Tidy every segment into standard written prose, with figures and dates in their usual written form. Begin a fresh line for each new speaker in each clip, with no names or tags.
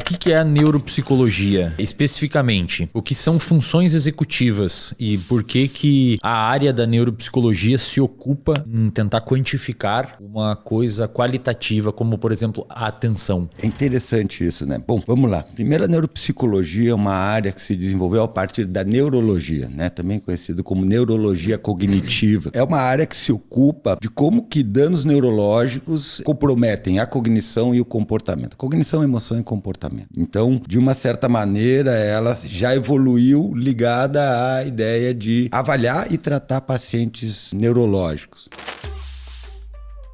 O que é a neuropsicologia? Especificamente, o que são funções executivas e por que a área da neuropsicologia se ocupa em tentar quantificar uma coisa qualitativa, como, por exemplo, a atenção?
É interessante isso, né? Bom, vamos lá. Primeiro, a neuropsicologia é uma área que se desenvolveu a partir da neurologia, né? Também conhecido como neurologia cognitiva. É uma área que se ocupa de como que danos neurológicos comprometem a cognição e o comportamento. Cognição, emoção e comportamento. Então, de uma certa maneira, ela já evoluiu ligada à ideia de avaliar e tratar pacientes neurológicos.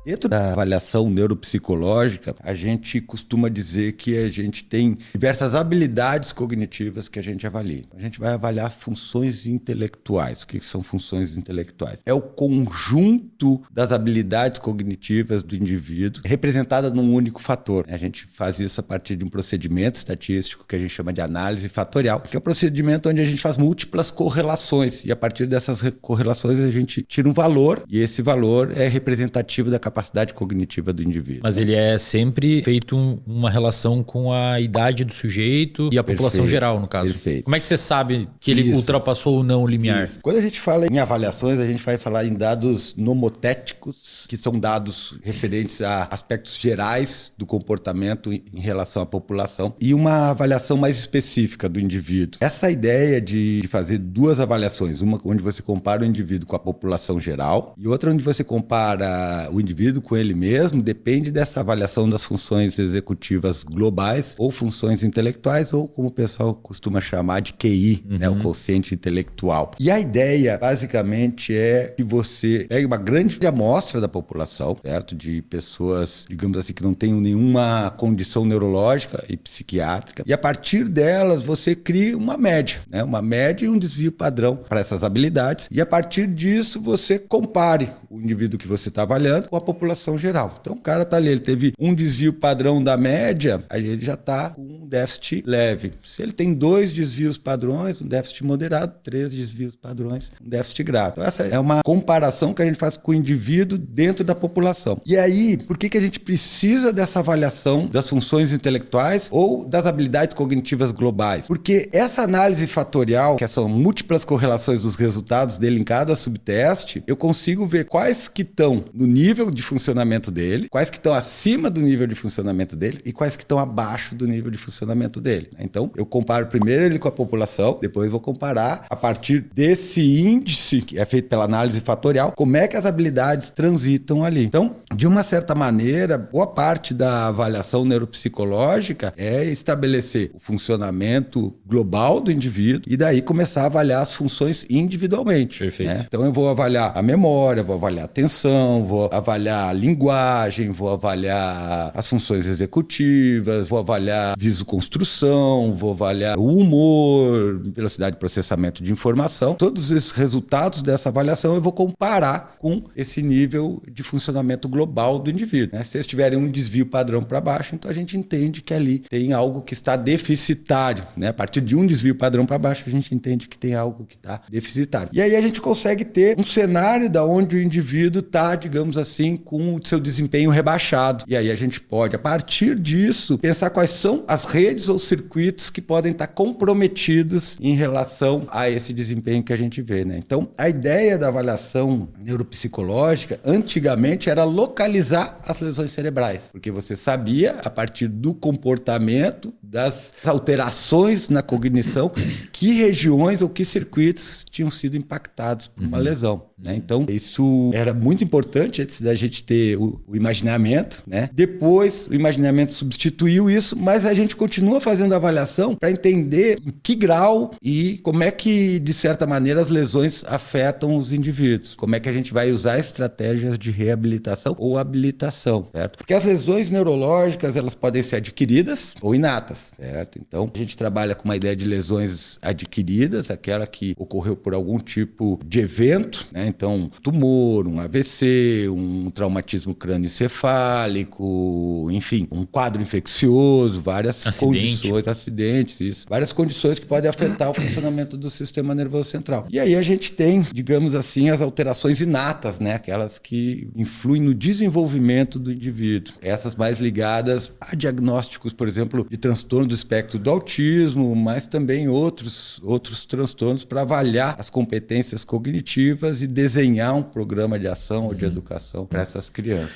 Dentro da avaliação neuropsicológica, a gente costuma dizer que a gente tem diversas habilidades cognitivas que a gente avalia. A gente vai avaliar funções intelectuais. O que são funções intelectuais? É o conjunto das habilidades cognitivas do indivíduo representada num único fator. A gente faz isso a partir de um procedimento estatístico que a gente chama de análise fatorial, que é um procedimento onde a gente faz múltiplas correlações e a partir dessas correlações a gente tira um valor e esse valor é representativo da capacidade cognitiva do indivíduo.
Mas ele é sempre feito uma relação com a idade do sujeito e a população geral, no caso.
Perfeito.
Como é que você sabe que ele ultrapassou ou não o limiar?
Isso. Quando a gente fala em avaliações, a gente vai falar em dados nomotéticos, que são dados referentes a aspectos gerais do comportamento em relação à população, e uma avaliação mais específica do indivíduo. Essa ideia de fazer duas avaliações, uma onde você compara o indivíduo com a população geral e outra onde você compara o indivíduo com ele mesmo, depende dessa avaliação das funções executivas globais ou funções intelectuais ou como o pessoal costuma chamar de QI, né, o quociente intelectual. E a ideia basicamente é que você pegue uma grande amostra da população, certo? De pessoas, digamos assim, que não tenham nenhuma condição neurológica e psiquiátrica e a partir delas você cria uma média, né? Uma média e um desvio padrão para essas habilidades e a partir disso você compare o indivíduo que você está avaliando com a população geral. Então o cara está ali, ele teve um desvio padrão da média, aí ele já está com um déficit leve. Se ele tem 2 desvios padrões, um déficit moderado, 3 desvios padrões, um déficit grave. Então essa é uma comparação que a gente faz com o indivíduo dentro da população. E aí, por que a gente precisa dessa avaliação das funções intelectuais ou das habilidades cognitivas globais? Porque essa análise fatorial, que são múltiplas correlações dos resultados dele em cada subteste, eu consigo ver quais que estão no nível de funcionamento dele, quais que estão acima do nível de funcionamento dele e quais que estão abaixo do nível de funcionamento dele. Então, eu comparo primeiro ele com a população, depois vou comparar a partir desse índice que é feito pela análise fatorial, como é que as habilidades transitam ali. Então, de uma certa maneira, boa parte da avaliação neuropsicológica é estabelecer o funcionamento global do indivíduo e daí começar a avaliar as funções individualmente.
Perfeito.
Né? Então, eu vou avaliar a memória, vou avaliar a atenção, vou avaliar a linguagem, vou avaliar as funções executivas, vou avaliar visoconstrução, vou avaliar o humor, velocidade de processamento de informação. Todos esses resultados dessa avaliação eu vou comparar com esse nível de funcionamento global do indivíduo. Né? Se eles tiverem um desvio padrão para baixo, então a gente entende que ali tem algo que está deficitário. Né? A partir de um desvio padrão para baixo, a gente entende que tem algo que está deficitário. E aí a gente consegue ter um cenário da onde o indivíduo está, digamos assim, com o seu desempenho rebaixado. E aí a gente pode, a partir disso, pensar quais são as redes ou circuitos que podem estar comprometidos em relação a esse desempenho que a gente vê, né? Então, a ideia da avaliação neuropsicológica, antigamente, era localizar as lesões cerebrais, porque você sabia, a partir do comportamento, das alterações na cognição, que regiões ou que circuitos tinham sido impactados por uma lesão. Né? Então, isso era muito importante antes da gente ter o imaginamento. Né? Depois, o imaginamento substituiu isso, mas a gente continua fazendo avaliação para entender em que grau e como é que, de certa maneira, as lesões afetam os indivíduos. Como é que a gente vai usar estratégias de reabilitação ou habilitação, certo? Porque as lesões neurológicas, elas podem ser adquiridas ou inatas, certo? Então, a gente trabalha com uma ideia de lesões adquiridas, aquela que ocorreu por algum tipo de evento, né? Então, tumor, um AVC, um traumatismo crânioencefálico, enfim, um quadro infeccioso, várias condições, acidentes, isso, várias condições que podem afetar o funcionamento do sistema nervoso central. E aí a gente tem, digamos assim, as alterações inatas, né? Aquelas que influem no desenvolvimento do indivíduo. Essas mais ligadas a diagnósticos, por exemplo, de transtorno transtorno do espectro do autismo, mas também outros transtornos para avaliar as competências cognitivas e desenhar um programa de ação ou de educação para essas crianças.